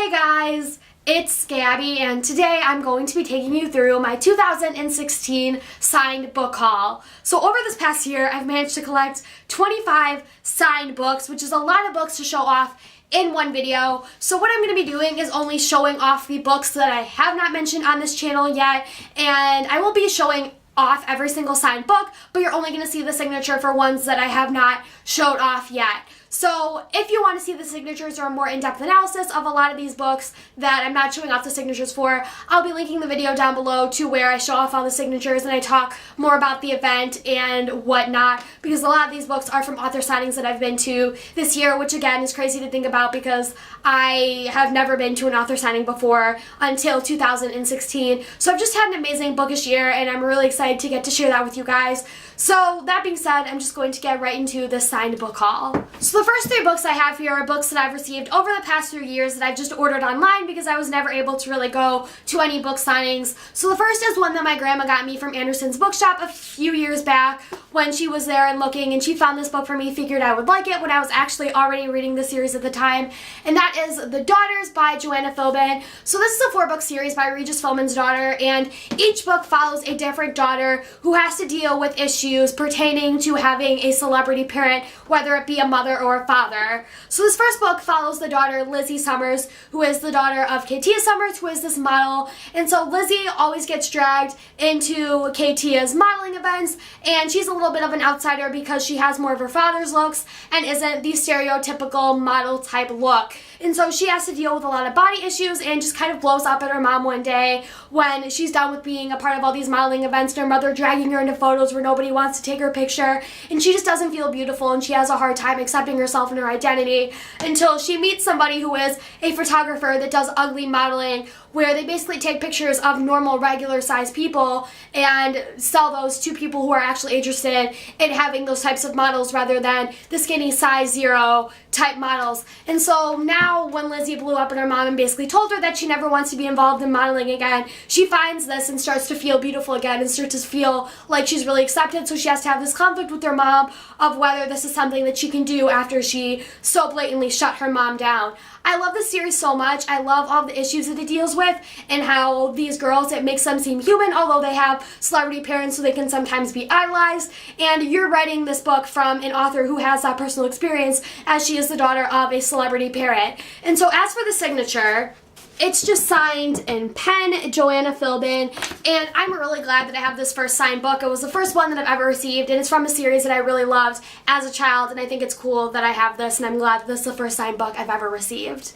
Hey guys, it's Gabby, and today I'm going to be taking you through my 2016 signed book haul. So over this past year, I've managed to collect 25 signed books, which is a lot of books to show off in one video. So what I'm going to be doing is only showing off the books that I have not mentioned on this channel yet, and I will be showing off every single signed book, but you're only going to see the signature for ones that I have not showed off yet. So if you want to see the signatures or a more in-depth analysis of a lot of these books that I'm not showing off the signatures for, I'll be linking the video down below to where I show off all the signatures and I talk more about the event and whatnot, because a lot of these books are from author signings that I've been to this year, which again is crazy to think about because I have never been to an author signing before until 2016. So I've just had an amazing bookish year and I'm really excited to get to share that with you guys. So that being said, I'm just going to get right into the signed book haul. So the first three books I have here are books that I've received over the past few years that I've just ordered online because I was never able to really go to any book signings. So the first is one that my grandma got me from Anderson's bookshop a few years back when she was there and looking, and she found this book for me, figured I would like it when I was actually already reading the series at the time, and that is The Daughters by Joanna Philbin. So this is a 4-book series by Regis Philbin's daughter, and each book follows a different daughter who has to deal with issues pertaining to having a celebrity parent, whether it be a mother or a father. So this first book follows the daughter Lizzie Summers, who is the daughter of Katia Summers, who is this model, and so Lizzie always gets dragged into Katia's modeling events, and she's a little bit of an outsider because she has more of her father's looks and isn't the stereotypical model type look. And so she has to deal with a lot of body issues and just kind of blows up at her mom one day when she's done with being a part of all these modeling events and her mother dragging her into photos where nobody wants to take her picture, and she just doesn't feel beautiful and she has a hard time accepting herself and her identity until she meets somebody who is a photographer that does ugly modeling, where they basically take pictures of normal, regular sized people and sell those to people who are actually interested in having those types of models rather than the skinny size 0 type models. And so now when Lizzie blew up at her mom and basically told her that she never wants to be involved in modeling again, she finds this and starts to feel beautiful again and starts to feel like she's really accepted. So she has to have this conflict with her mom of whether this is something that she can do after she so blatantly shut her mom down. I love this series so much. I love all the issues that it deals with and how these girls, it makes them seem human, although they have celebrity parents, so they can sometimes be idolized. And you're writing this book from an author who has that personal experience, as she is the daughter of a celebrity parent. And so as for the signature, it's just signed in pen, Joanna Philbin, and I'm really glad that I have this first signed book. It was the first one that I've ever received, and it's from a series that I really loved as a child, and I think it's cool that I have this, and I'm glad that this is the first signed book I've ever received.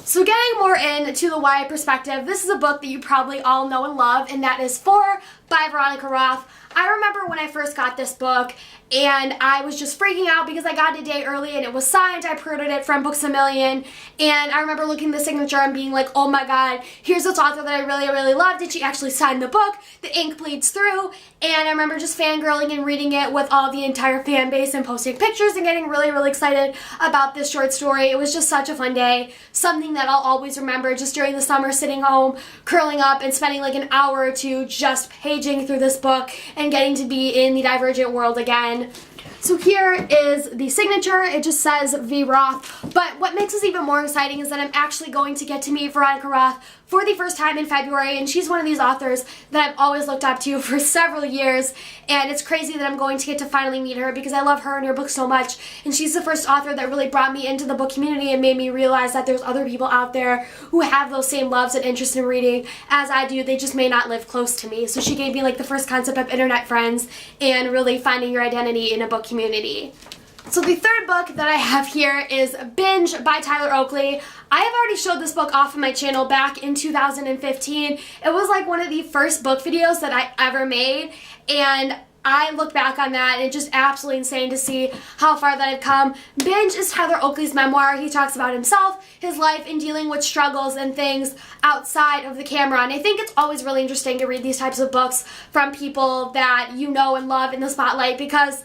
So getting more into the YA perspective, this is a book that you probably all know and love, and that is 4 by Veronica Roth. I remember when I first got this book and I was just freaking out because I got it a day early and it was signed. I pre-ordered it from Books A Million, and I remember looking at the signature and being like, oh my god, here's this author that I really, really loved, and she actually signed the book. The ink bleeds through, and I remember just fangirling and reading it with all the entire fan base and posting pictures and getting really, really excited about this short story. It was just such a fun day, something that I'll always remember just during the summer, sitting home, curling up and spending like an hour or two just paging through this book and getting to be in the Divergent world again. So here is the signature. It just says V. Roth, but what makes this even more exciting is that I'm actually going to get to meet Veronica Roth for the first time in February, and she's one of these authors that I've always looked up to for several years, and it's crazy that I'm going to get to finally meet her because I love her and her book so much, and she's the first author that really brought me into the book community and made me realize that there's other people out there who have those same loves and interests in reading as I do. They just may not live close to me. So she gave me like the first concept of internet friends and really finding your identity in a book community. So the third book that I have here is Binge by Tyler Oakley. I have already showed this book off of my channel back in 2015. It was like one of the first book videos that I ever made, and I look back on that and it's just absolutely insane to see how far that I've come. Binge is Tyler Oakley's memoir. He talks about himself, his life, and dealing with struggles and things outside of the camera. And I think it's always really interesting to read these types of books from people that you know and love in the spotlight, because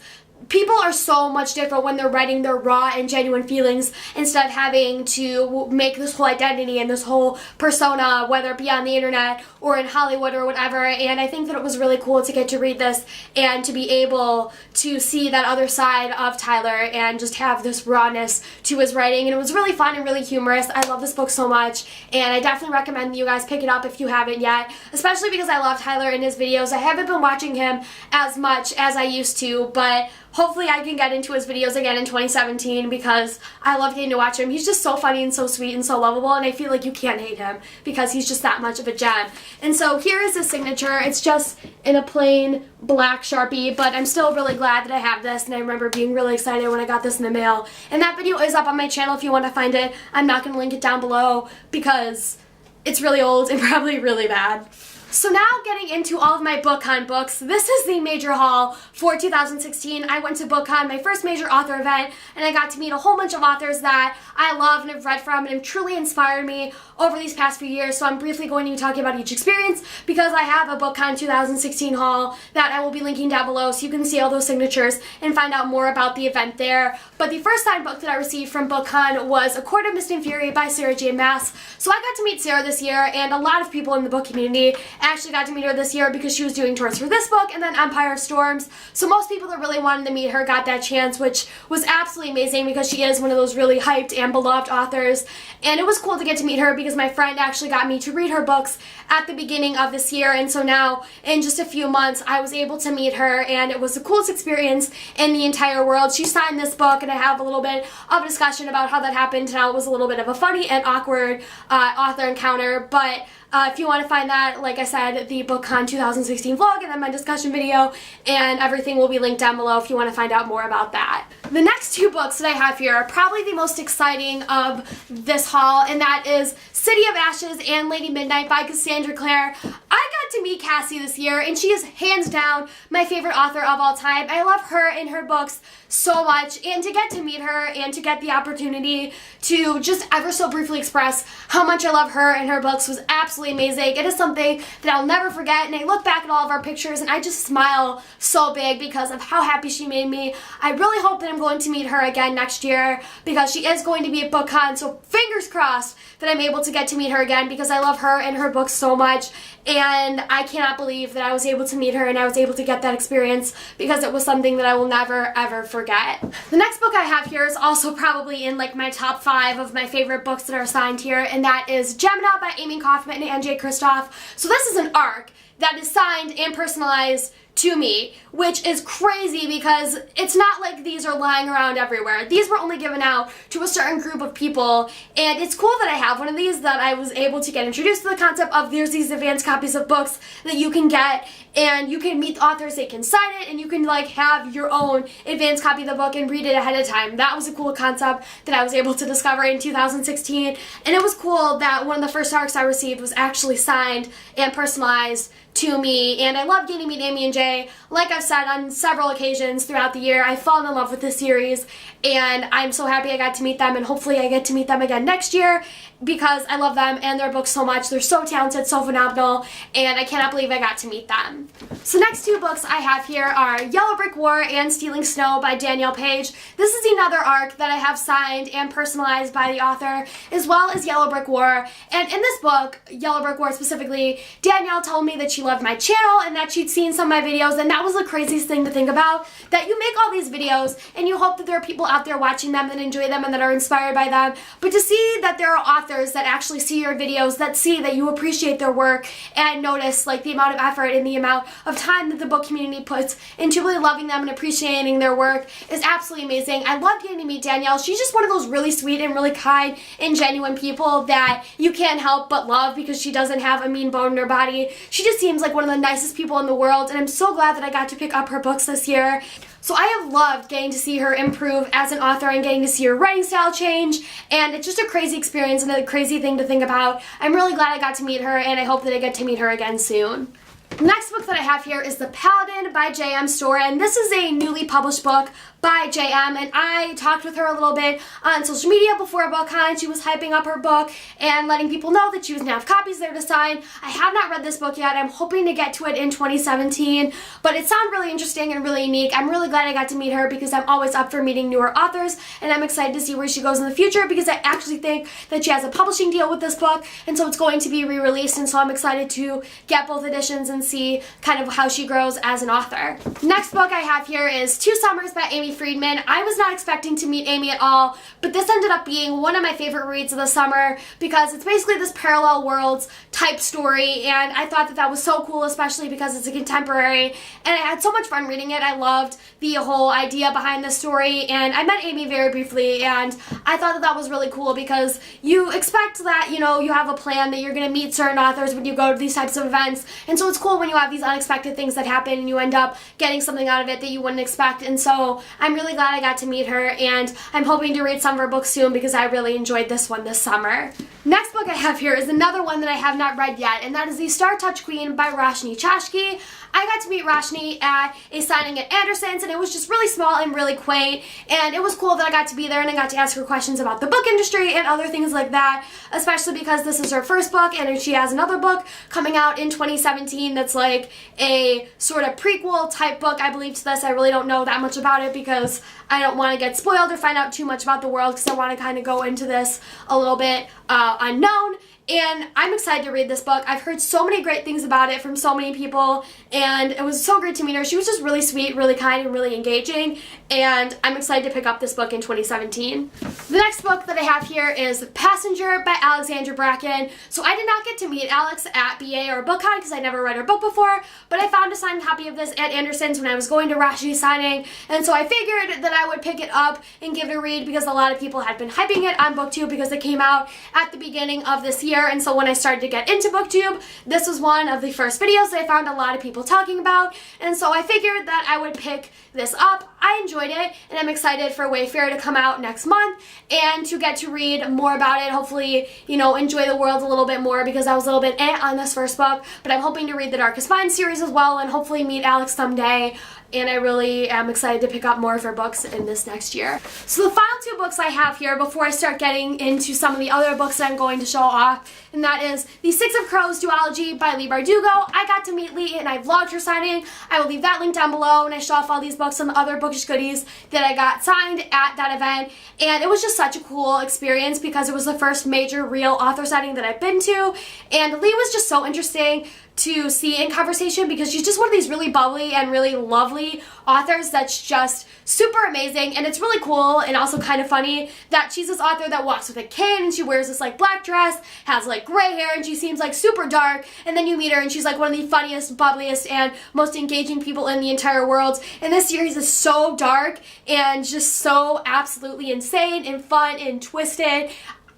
people are so much different when they're writing their raw and genuine feelings instead of having to make this whole identity and this whole persona, whether it be on the internet or in Hollywood or whatever. And I think that it was really cool to get to read this and to be able to see that other side of Tyler and just have this rawness to his writing. And it was really fun and really humorous. I love this book so much, and I definitely recommend that you guys pick it up if you haven't yet, especially because I love Tyler in his videos. I haven't been watching him as much as I used to, but hopefully I can get into his videos again in 2017 because I love getting to watch him. He's just so funny and so sweet and so lovable, and I feel like you can't hate him because he's just that much of a gem. And so here is his signature. It's just in a plain black Sharpie, but I'm still really glad that I have this, and I remember being really excited when I got this in the mail. And that video is up on my channel if you want to find it. I'm not going to link it down below because it's really old and probably really bad. So now getting into all of my BookCon books, this is the major haul for 2016. I went to BookCon, my first major author event, and I got to meet a whole bunch of authors that I love and have read from and have truly inspired me over these past few years. So I'm briefly going to be talking about each experience because I have a BookCon 2016 haul that I will be linking down below so you can see all those signatures and find out more about the event there. But the first signed book that I received from BookCon was A Court of Mist and Fury by Sarah J. Maas. So I got to meet Sarah this year, and a lot of people in the book community actually got to meet her this year because she was doing tours for this book and then Empire of Storms. So most people that really wanted to meet her got that chance, which was absolutely amazing because she is one of those really hyped and beloved authors. And it was cool to get to meet her because my friend actually got me to read her books at the beginning of this year, and so now in just a few months I was able to meet her, and it was the coolest experience in the entire world. She signed this book, and I have a little bit of a discussion about how that happened, and how it was a little bit of a funny and awkward author encounter. But if you want to find that, like I said, the BookCon 2016 vlog and then my discussion video and everything will be linked down below if you want to find out more about that. The next two books that I have here are probably the most exciting of this haul, and that is City of Ashes and Lady Midnight by Cassandra Clare. I got to meet Cassie this year, and she is hands down my favorite author of all time. I love her and her books so much, and to get to meet her and to get the opportunity to just ever so briefly express how much I love her and her books was absolutely amazing. It is something that I'll never forget, and I look back at all of our pictures and I just smile so big because of how happy she made me. I really hope that I'm going to meet her again next year because she is going to be at BookCon, so fingers crossed that I'm able to get to meet her again because I love her and her books so much, and I cannot believe that I was able to meet her and I was able to get that experience because it was something that I will never ever forget. The next book I have here is also probably in like my top 5 of my favorite books that are signed here, and that is Gemina by Amy Kaufman and J. Kristoff. So this is an ARC that is signed and personalized to me, which is crazy because it's not like these are lying around everywhere. These were only given out to a certain group of people, and it's cool that I have one of these, that I was able to get introduced to the concept of there's these advanced copies of books that you can get, and you can meet the authors, they can sign it, and you can like have your own advanced copy of the book and read it ahead of time. That was a cool concept that I was able to discover in 2016, and it was cool that one of the first ARCs I received was actually signed and personalized to me, and I love getting to meet Amy and Jay. Like I've said on several occasions throughout the year, I've fallen in love with this series, and I'm so happy I got to meet them, and hopefully I get to meet them again next year because I love them and their books so much. They're so talented, so phenomenal, and I cannot believe I got to meet them. So next two books I have here are Yellow Brick War and Stealing Snow by Danielle Page. This is another ARC that I have signed and personalized by the author, as well as Yellow Brick War. And in this book, Yellow Brick War specifically, Danielle told me that she loved my channel and that she'd seen some of my videos, and that was the craziest thing to think about, that you make all these videos and you hope that there are people out there watching them that enjoy them and that are inspired by them, but to see that there are authors that actually see your videos, that see that you appreciate their work and notice like the amount of effort and the amount of time that the book community puts into really loving them and appreciating their work is absolutely amazing. I love getting to meet Danielle. She's just one of those really sweet and really kind and genuine people that you can't help but love because she doesn't have a mean bone in her body. She just seems like one of the nicest people in the world, and I'm so glad that I got to pick up her books this year. So I have loved getting to see her improve as an author and getting to see her writing style change, and it's just a crazy experience and a crazy thing to think about. I'm really glad I got to meet her, and I hope that I get to meet her again soon. The next book that I have here is The Paladin by J.M. Store, and this is a newly published book by J.M. and I talked with her a little bit on social media before BookCon. She was hyping up her book and letting people know that she was going to have copies there to sign. I have not read this book yet. I'm hoping to get to it in 2017, but it sounded really interesting and really unique. I'm really glad I got to meet her because I'm always up for meeting newer authors, and I'm excited to see where she goes in the future because I actually think that she has a publishing deal with this book, and so it's going to be re-released, and so I'm excited to get both editions and see kind of how she grows as an author. Next book I have here is Two Summers by Amy Friedman. I was not expecting to meet Amy at all, but this ended up being one of my favorite reads of the summer because it's basically this parallel worlds type story, and I thought that that was so cool, especially because it's a contemporary, and I had so much fun reading it. I loved the whole idea behind the story, and I met Amy very briefly, and I thought that that was really cool because you expect that, you know, you have a plan that you're going to meet certain authors when you go to these types of events, and so it's cool when you have these unexpected things that happen and you end up getting something out of it that you wouldn't expect, and so I'm really glad I got to meet her, and I'm hoping to read some of her books soon because I really enjoyed this one this summer. Next book I have here is another one that I have not read yet, and that is The Star Touch Queen by Roshini Chachki. I got to meet Roshini at a signing at Anderson's, and it was just really small and really quaint, and it was cool that I got to be there and I got to ask her questions about the book industry and other things like that, especially because this is her first book, and she has another book coming out in 2017 that's like a sort of prequel type book, I believe, to this. I really don't know that much about it because I don't want to get spoiled or find out too much about the world because I want to kind of go into this a little bit unknown. And I'm excited to read this book. I've heard so many great things about it from so many people, and it was so great to meet her. She was just really sweet, really kind, and really engaging, and I'm excited to pick up this book in 2017. The next book that I have here is Passenger by Alexandra Bracken. So I did not get to meet Alex at BA or BookCon because I never read her book before, but I found a signed copy of this at Anderson's when I was going to Roshini's signing, and so I figured that I would pick it up and give it a read because a lot of people had been hyping it on BookTube because it came out at the beginning of this year. And so when I started to get into BookTube, this was one of the first videos that I found a lot of people talking about, and so I figured that I would pick this up. I enjoyed it, and I'm excited for Wayfair to come out next month and to get to read more about it. Hopefully, you know, enjoy the world a little bit more because I was a little bit on this first book, but I'm hoping to read the Darkest Minds series as well and hopefully meet Alex someday. And I really am excited to pick up more of her books in this next year. So the final two books I have here before I start getting into some of the other books that I'm going to show off, and that is The Six of Crows duology by Leigh Bardugo. I got to meet Leigh and I vlogged her signing. I will leave that link down below, and I show off all these books and the other bookish goodies that I got signed at that event. And it was just such a cool experience because it was the first major real author signing that I've been to, and Leigh was just so interesting to see in conversation because she's just one of these really bubbly and really lovely authors that's just super amazing, and it's really cool and also kind of funny that she's this author that walks with a cane and she wears this like black dress, has like gray hair, and she seems like super dark, and then you meet her and she's like one of the funniest, bubbliest, and most engaging people in the entire world. And this series is so dark and just so absolutely insane and fun and twisted.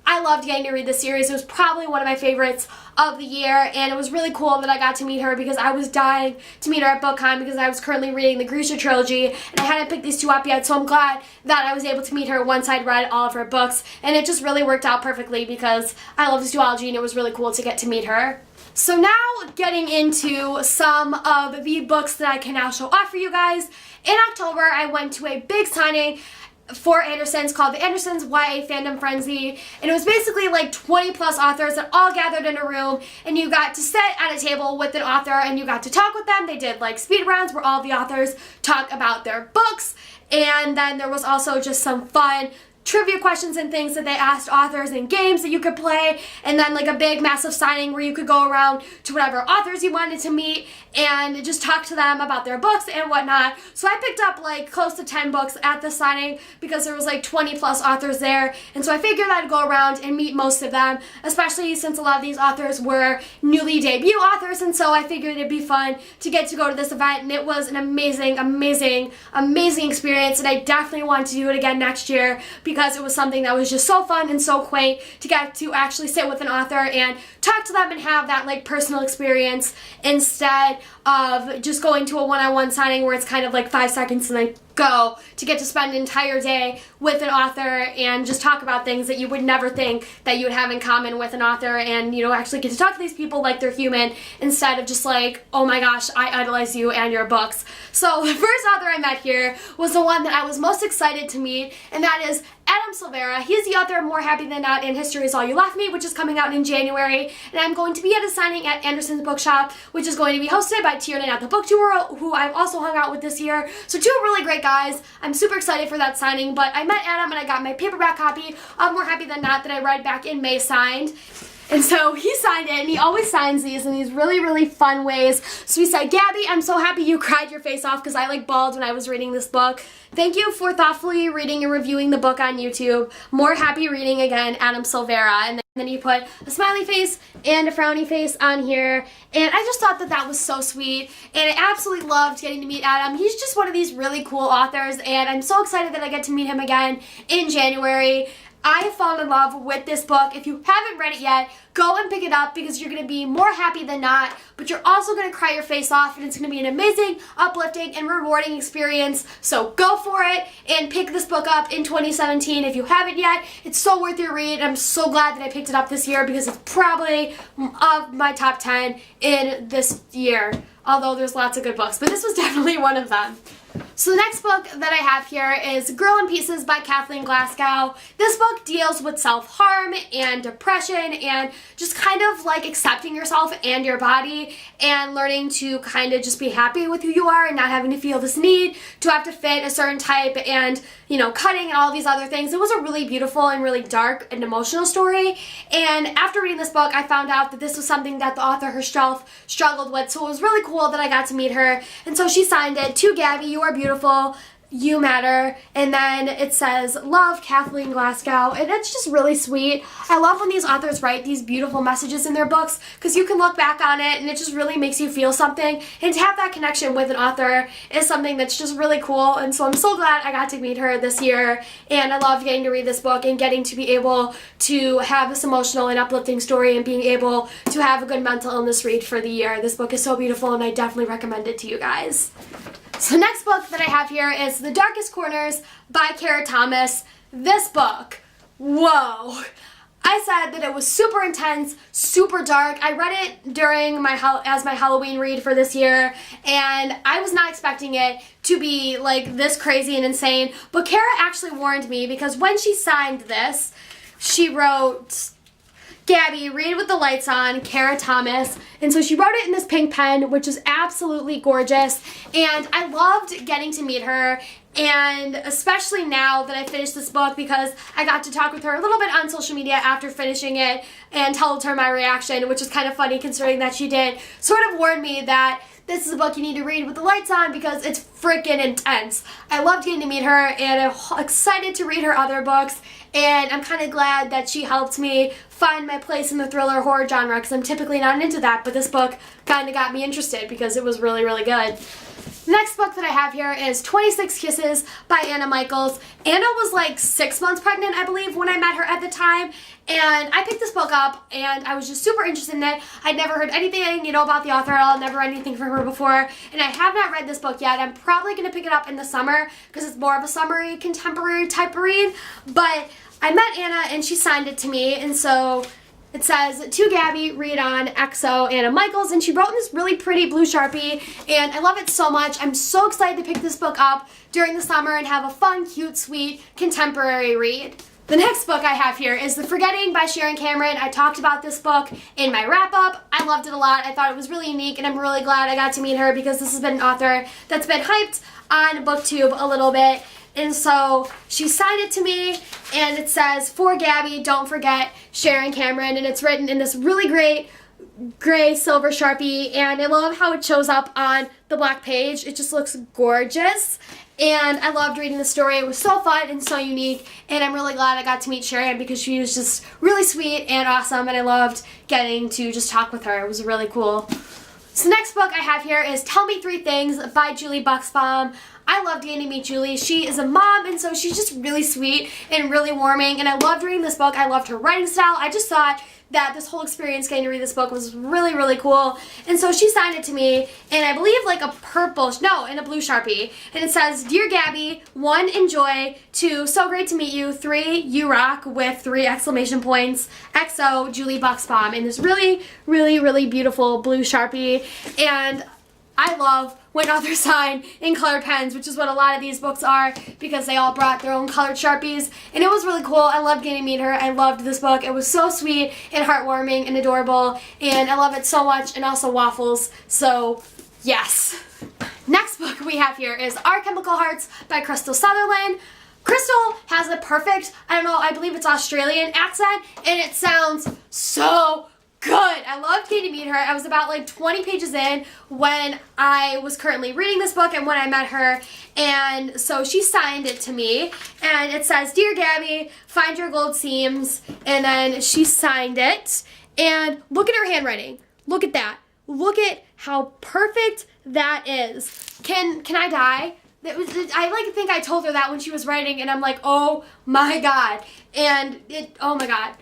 I loved getting to read this series. It was probably one of my favorites of the year, and it was really cool that I got to meet her because I was dying to meet her at BookCon because I was currently reading the Grisha trilogy, and I hadn't picked these two up yet, so I'm glad that I was able to meet her once I'd read all of her books, and it just really worked out perfectly because I love this duology, and it was really cool to get to meet her. So now getting into some of the books that I can now show off for you guys. In October, I went to a big signing for Anderson's called the Anderson's YA Fandom Frenzy, and it was basically like 20 plus authors that all gathered in a room, and you got to sit at a table with an author and you got to talk with them. They did like speed rounds where all the authors talk about their books, and then there was also just some fun trivia questions and things that they asked authors and games that you could play, and then like a big massive signing where you could go around to whatever authors you wanted to meet and just talk to them about their books and whatnot. So I picked up like close to 10 books at the signing because there was like 20 plus authors there, and so I figured I'd go around and meet most of them, especially since a lot of these authors were newly debut authors, and so I figured it'd be fun to get to go to this event, and it was an amazing, amazing, amazing experience, and I definitely want to do it again next year because it was something that was just so fun and so quaint to get to actually sit with an author and talk to them and have that like personal experience instead of just going to a one-on-one signing where it's kind of like 5 seconds and then go to get to spend an entire day with an author and just talk about things that you would never think that you would have in common with an author, and, you know, actually get to talk to these people like they're human instead of just like, oh my gosh, I idolize you and your books. So the first author I met here was the one that I was most excited to meet, and that is Silveira. He's the author of More Happy Than Not and History Is All You Left Me, which is coming out in January, and I'm going to be at a signing at Anderson's Bookshop, which is going to be hosted by Tiernan at the Book Tour, who I've also hung out with this year. So two really great guys. I'm super excited for that signing, but I met Adam and I got my paperback copy of More Happy Than Not that I read back in May signed. And so he signed it, and he always signs these in these really, really fun ways. So he said, Gabby, I'm so happy you cried your face off because I like bawled when I was reading this book. Thank you for thoughtfully reading and reviewing the book on YouTube. More happy reading again, Silveira. And then he put a smiley face and a frowny face on here. And I just thought that that was so sweet. And I absolutely loved getting to meet Adam. He's just one of these really cool authors, and I'm so excited that I get to meet him again in January. I have fallen in love with this book. If you haven't read it yet, go and pick it up because you're going to be more happy than not, but you're also going to cry your face off, and it's going to be an amazing, uplifting, and rewarding experience. So go for it and pick this book up in 2017 if you haven't yet. It's so worth your read. I'm so glad that I picked it up this year because it's probably of my top 10 in this year, although there's lots of good books, but this was definitely one of them. So the next book that I have here is Girl in Pieces by Kathleen Glasgow. This book deals with self-harm and depression and just kind of like accepting yourself and your body and learning to kind of just be happy with who you are and not having to feel this need to have to fit a certain type and, you know, cutting and all these other things. It was a really beautiful and really dark and emotional story, and after reading this book I found out that this was something that the author herself struggled with, so it was really cool that I got to meet her. And so she signed it, "To Gabby, you are beautiful, you matter," and then it says, "Love, Kathleen Glasgow," and it's just really sweet. I love when these authors write these beautiful messages in their books because you can look back on it and it just really makes you feel something, and to have that connection with an author is something that's just really cool. And so I'm so glad I got to meet her this year, and I loved getting to read this book and getting to be able to have this emotional and uplifting story and being able to have a good mental illness read for the year. This book is so beautiful and I definitely recommend it to you guys. So the next book that I have here is The Darkest Corners by Kara Thomas. This book, whoa. I said that it was super intense, super dark. I read it during my Halloween read for this year, and I was not expecting it to be like this crazy and insane. But Kara actually warned me because when she signed this, she wrote, "Gabby, read with the lights on, Kara Thomas." And so she wrote it in this pink pen, which is absolutely gorgeous. And I loved getting to meet her, and especially now that I finished this book because I got to talk with her a little bit on social media after finishing it and told her my reaction, which is kind of funny considering that she did sort of warn me that this is a book you need to read with the lights on because it's freaking intense. I loved getting to meet her, and I'm excited to read her other books, and I'm kind of glad that she helped me find my place in the thriller horror genre because I'm typically not into that, but this book kind of got me interested because it was really, really good. The next book that I have here is 26 Kisses by Anna Michaels. Anna was like 6 months pregnant, I believe, when I met her at the time, and I picked this book up and I was just super interested in it. I'd never heard anything, you know, about the author at all, never read anything from her before, and I have not read this book yet. I'm probably going to pick it up in the summer because it's more of a summery, contemporary type of read, but I met Anna and she signed it to me, and so it says, "To Gabby, read on, XO, Anna Michaels," and she wrote in this really pretty blue Sharpie, and I love it so much. I'm so excited to pick this book up during the summer and have a fun, cute, sweet, contemporary read. The next book I have here is The Forgetting by Sharon Cameron. I talked about this book in my wrap-up. I loved it a lot. I thought it was really unique, and I'm really glad I got to meet her because this has been an author that's been hyped on BookTube a little bit. And so she signed it to me, and it says, "For Gabby, don't forget, Sharon Cameron," and it's written in this really great gray silver Sharpie, and I love how it shows up on the black page. It just looks gorgeous, and I loved reading the story. It was so fun and so unique, and I'm really glad I got to meet Sharon because she was just really sweet and awesome, and I loved getting to just talk with her. It was really cool. So the next book I have here is Tell Me Three Things by Julie Buxbaum. I loved getting to meet Julie. She is a mom, and so she's just really sweet and really warming, and I loved reading this book. I loved her writing style. I just thought that this whole experience getting to read this book was really, really cool. And so she signed it to me in, I believe, like a in a blue Sharpie. And it says, "Dear Gabby, 1, enjoy, 2, so great to meet you, 3, you rock," with 3 exclamation points, XO, Julie Buxbaum, in this really, really, really beautiful blue Sharpie. And I love when authors sign in colored pens, which is what a lot of these books are, because they all brought their own colored Sharpies, and it was really cool. I loved getting to meet her. I loved this book. It was so sweet and heartwarming and adorable, and I love it so much, and also waffles, so yes. Next book we have here is Our Chemical Hearts by Kristoff Sutherland. Crystal has a perfect, I believe it's Australian accent, and it sounds so good. I loved getting to meet her. I was about like 20 pages in when I was currently reading this book and when I met her, and so she signed it to me, and it says, "Dear Gabby, find your gold seams," and then she signed it, and look at her handwriting. Look at that. Look at how perfect that is. Can I die? I think I told her that when she was writing, and I'm like, oh my god. And oh my god.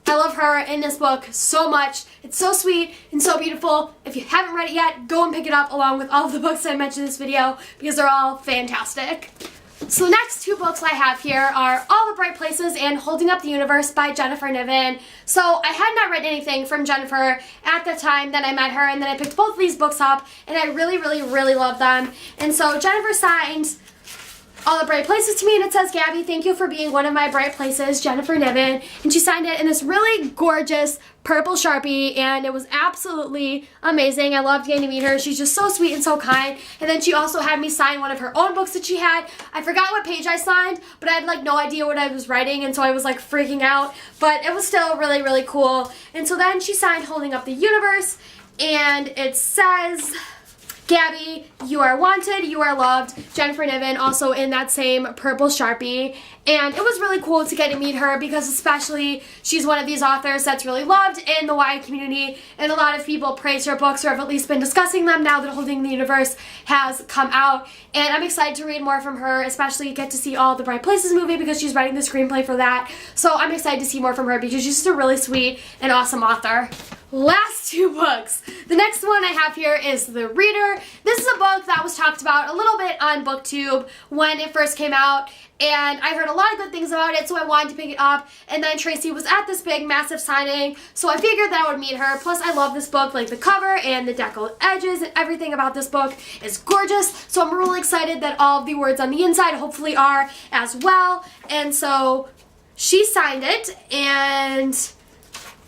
I love her in this book so much. It's so sweet and so beautiful. If you haven't read it yet, go and pick it up along with all of the books I mentioned in this video, because they're all fantastic. So the next 2 books I have here are All the Bright Places and Holding Up the Universe by Jennifer Niven. So I had not read anything from Jennifer at the time that I met her, and then I picked both of these books up, and I really, really, really love them. And so Jennifer signed All the Bright Places to me, and it says, "Gabby, thank you for being one of my bright places, Jennifer Niven." And she signed it in this really gorgeous purple Sharpie, and it was absolutely amazing. I loved getting to meet her. She's just so sweet and so kind. And then she also had me sign one of her own books that she had. I forgot what page I signed, but I had like no idea what I was writing, and so I was like freaking out. But it was still really, really cool. And so then she signed Holding Up the Universe, and it says, "Gabby, you are wanted, you are loved, Jennifer Niven," also in that same purple Sharpie. And it was really cool to get to meet her, because especially she's one of these authors that's really loved in the YA community, and a lot of people praise her books or have at least been discussing them now that Holding the Universe has come out. And I'm excited to read more from her, especially get to see All the Bright Places movie, because she's writing the screenplay for that. So I'm excited to see more from her, because she's just a really sweet and awesome author. Last 2 books. The next one I have here is The Reader. This is a book that was talked about a little bit on BookTube when it first came out, and I heard a lot of good things about it, so I wanted to pick it up. And then Tracy was at this big, massive signing, so I figured that I would meet her. Plus, I love this book, like the cover and the deckled edges, and everything about this book is gorgeous. So I'm really excited that all of the words on the inside hopefully are as well. And so she signed it, and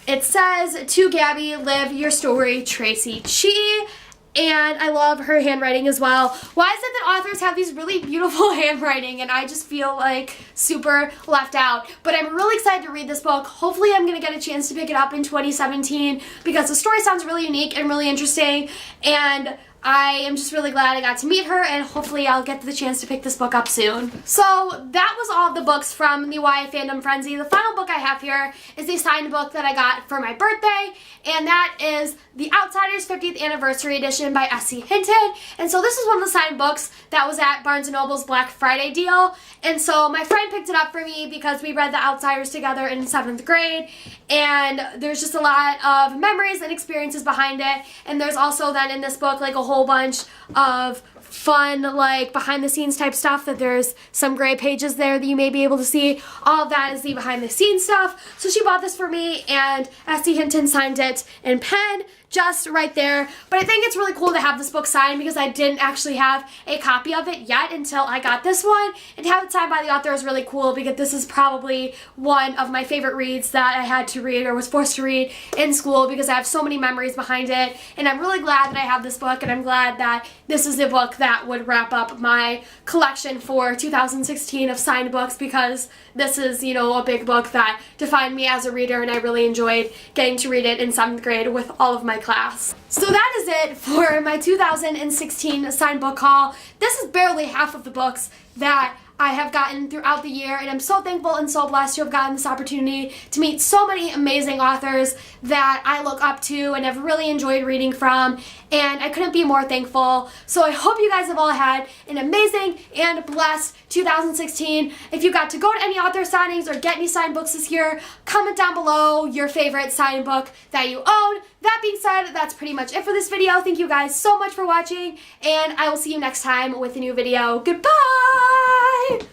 it says, "To Gabby, live your story, Tracy Chi." And I love her handwriting as well. Why is it that authors have these really beautiful handwriting and I just feel like super left out? But I'm really excited to read this book. Hopefully I'm going to get a chance to pick it up in 2017, because the story sounds really unique and really interesting, and I am just really glad I got to meet her, and hopefully I'll get the chance to pick this book up soon. So that was all of the books from the YA Fandom Frenzy. The final book I have here is a signed book that I got for my birthday, and that is The Outsiders 50th Anniversary Edition by S.C. Hinton. And so this is one of the signed books that was at Barnes & Noble's Black Friday deal. And so my friend picked it up for me because we read The Outsiders together in 7th grade, and there's just a lot of memories and experiences behind it. And there's also then in this book like a whole bunch of fun, like behind the scenes type stuff, that there's some gray pages there that you may be able to see. All of that is the behind the scenes stuff. So she bought this for me, and S.C. Hinton signed it in pen just right there. But I think it's really cool to have this book signed, because I didn't actually have a copy of it yet until I got this one, and to have it signed by the author is really cool, because this is probably one of my favorite reads that I had to read or was forced to read in school, because I have so many memories behind it. And I'm really glad that I have this book, and I'm glad that this is the book that would wrap up my collection for 2016 of signed books, because this is, you know, a big book that defined me as a reader, and I really enjoyed getting to read it in 7th grade with all of my class. So that is it for my 2016 signed book haul. This is barely half of the books that I have gotten throughout the year, and I'm so thankful and so blessed to have gotten this opportunity to meet so many amazing authors that I look up to and have really enjoyed reading from, and I couldn't be more thankful. So I hope you guys have all had an amazing and blessed 2016. If you got to go to any author signings or get any signed books this year, comment down below your favorite signed book that you own. That being said, that's pretty much it for this video. Thank you guys so much for watching, and I will see you next time with a new video. Goodbye!